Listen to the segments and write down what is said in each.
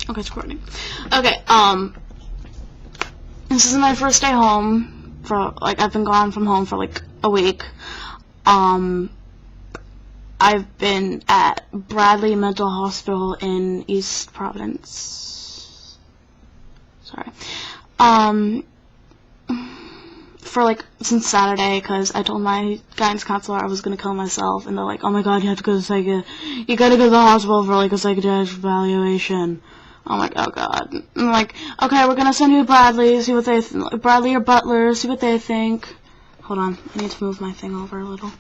Okay, it's recording. Okay, this is my first day home for, like, I've been gone from home for, like, a week. I've been at Bradley Mental Hospital in East Providence. Sorry. For, like, since Saturday, because I told my guidance counselor I was going to kill myself, and they're like, oh my god, you have to go to you gotta go to the hospital for, like, a psychiatric evaluation. I'm like, oh god. I'm like, okay, we're gonna send you to Bradley, see what they Bradley or Butler, see what they think. Hold on, I need to move my thing over a little.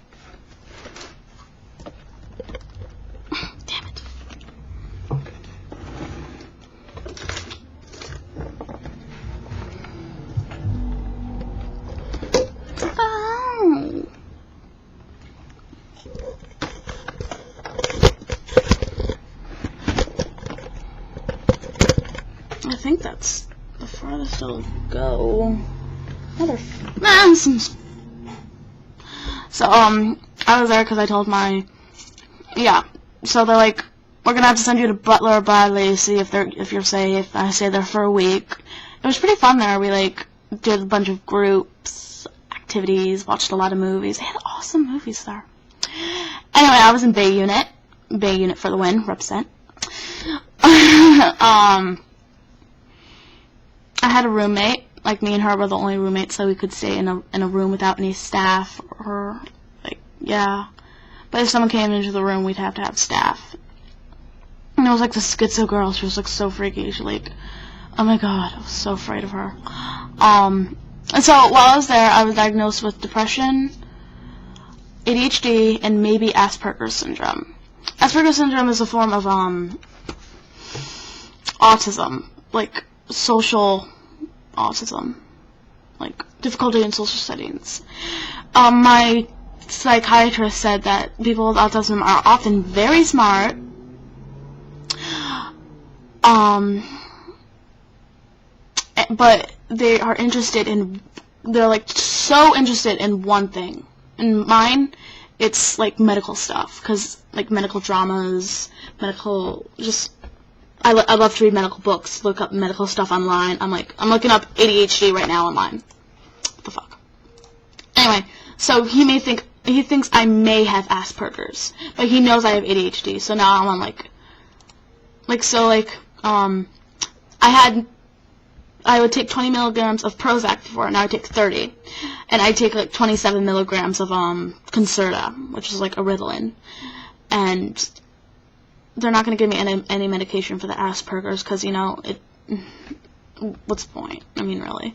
Damn it. Oh. I think that's the farthest it'll go. So, I was there because I told so they're like, we're gonna have to send you to Butler or Bradley, see if you're safe. I stayed there for a week. It was pretty fun there. We, like, did a bunch of groups, activities, watched a lot of movies. They had awesome movies there. Anyway, I was in Bay Unit. Bay Unit for the win, represent. I had a roommate. Like, me and her were the only roommates, so we could stay in a room without any staff, or, like, yeah. But if someone came into the room, we'd have to have staff. And it was, like, this schizo girl. She was, like, so freaky. She, like, oh my god, I was so afraid of her. And so, while I was there, I was diagnosed with depression, ADHD, and maybe Asperger's syndrome. Asperger's syndrome is a form of, autism. Like, social autism, like difficulty in social settings. My psychiatrist said that people with autism are often very smart, but they are they're like so interested in one thing. In mine, it's like medical stuff, because like medical dramas, I love to read medical books, look up medical stuff online. I'm looking up ADHD right now online. What the fuck? Anyway, so he thinks I may have Asperger's, but he knows I have ADHD, so now I'm on I would take 20 milligrams of Prozac before, and now I take 30. And I take like 27 milligrams of Concerta, which is like a Ritalin. And they're not going to give me any medication for the Asperger's, because, you know, what's the point? I mean, really.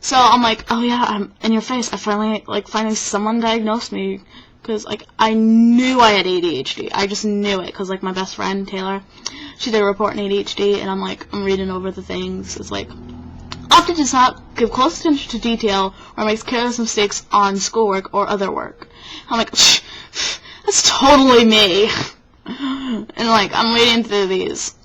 So I'm like, oh yeah, I'm in your face. I finally someone diagnosed me, because, like, I knew I had ADHD. I just knew it, because, like, my best friend, Taylor, she did a report in ADHD, and I'm reading over the things. It's like, often does not give close attention to detail or makes careless mistakes on schoolwork or other work. I'm like, that's totally me. And, like, I'm reading through these,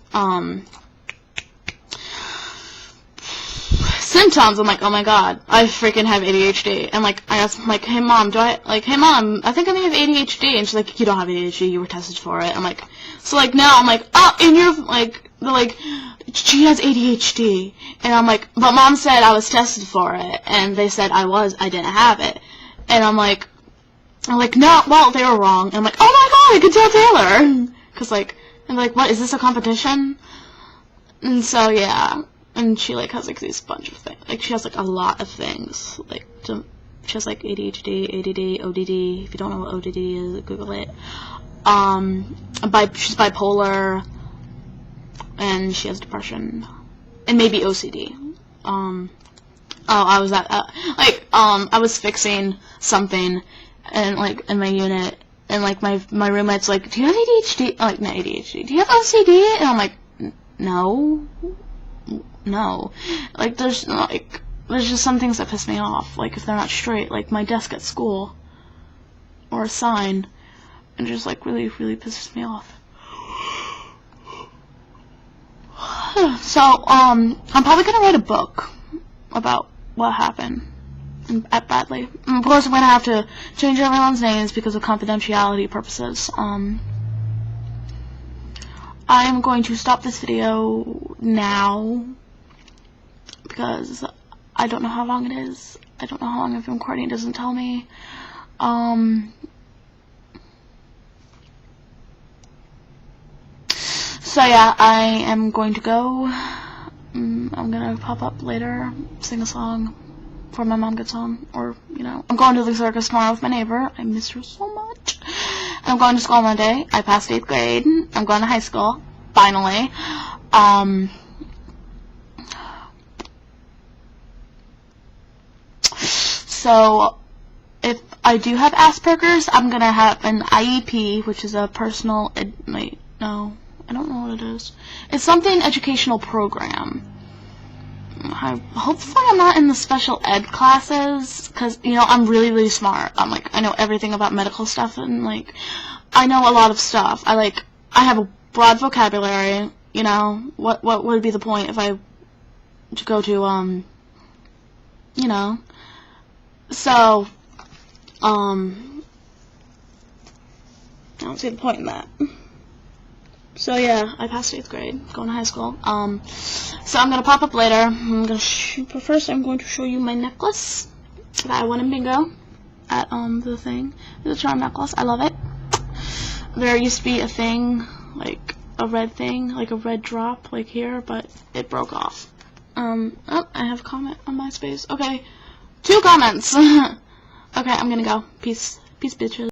symptoms. I'm like, oh my god, I freaking have ADHD. And, like, I asked, like, hey mom, I think I may have ADHD. And she's like, you don't have ADHD, you were tested for it. I'm like, so, like, now, I'm like, oh, and you're, like, they're like, she has ADHD. And I'm like, but mom said I was tested for it, and they said I didn't have it. And I'm like, no, well, they were wrong. And I'm like, oh my god, I could tell Taylor. Because, like, I'm like, what, is this a competition? And so, yeah. And she, like, has, like, these bunch of things. Like, she has, like, a lot of things. Like, she has, like, ADHD, ADD, ODD. If you don't know what ODD is, Google it. She's bipolar. And she has depression. And maybe OCD. I was fixing something, and, like, in my unit, and, like, my roommate's like, do you have ADHD? I'm like, not ADHD. Do you have OCD? And I'm like, no. Like, there's just some things that piss me off. Like, if they're not straight, like my desk at school, or a sign, and just, like, really, really pisses me off. So, I'm probably gonna write a book about what happened at Bradley. And of course, I'm gonna have to change everyone's names because of confidentiality purposes. I'm going to stop this video now because I don't know how long it is. I don't know how long I've been recording. It doesn't tell me. So yeah, I am going to go. I'm gonna pop up later, sing a song before my mom gets home, or, you know, I'm going to the circus tomorrow with my neighbor. I miss her so much. And I'm going to school Monday. I passed 8th grade. I'm going to high school, finally. So, if I do have Asperger's, I'm gonna have an IEP, which is a personal, no, I don't know what it is. It's something educational program. Hopefully I'm not in the special ed classes, because, you know, I'm really, really smart. I know everything about medical stuff, and, I know a lot of stuff. I have a broad vocabulary, you know. What would be the point if I to go to, you know. So, I don't see the point in that. So yeah, I passed 8th grade, going to high school. So I'm gonna pop up later. But first I'm going to show you my necklace that I won in bingo at the thing. It's a charm necklace. I love it. There used to be a thing, like a red thing, like a red drop, like here, but it broke off. Oh, I have a comment on MySpace. Okay, 2 comments. Okay, I'm gonna go. Peace, bitches.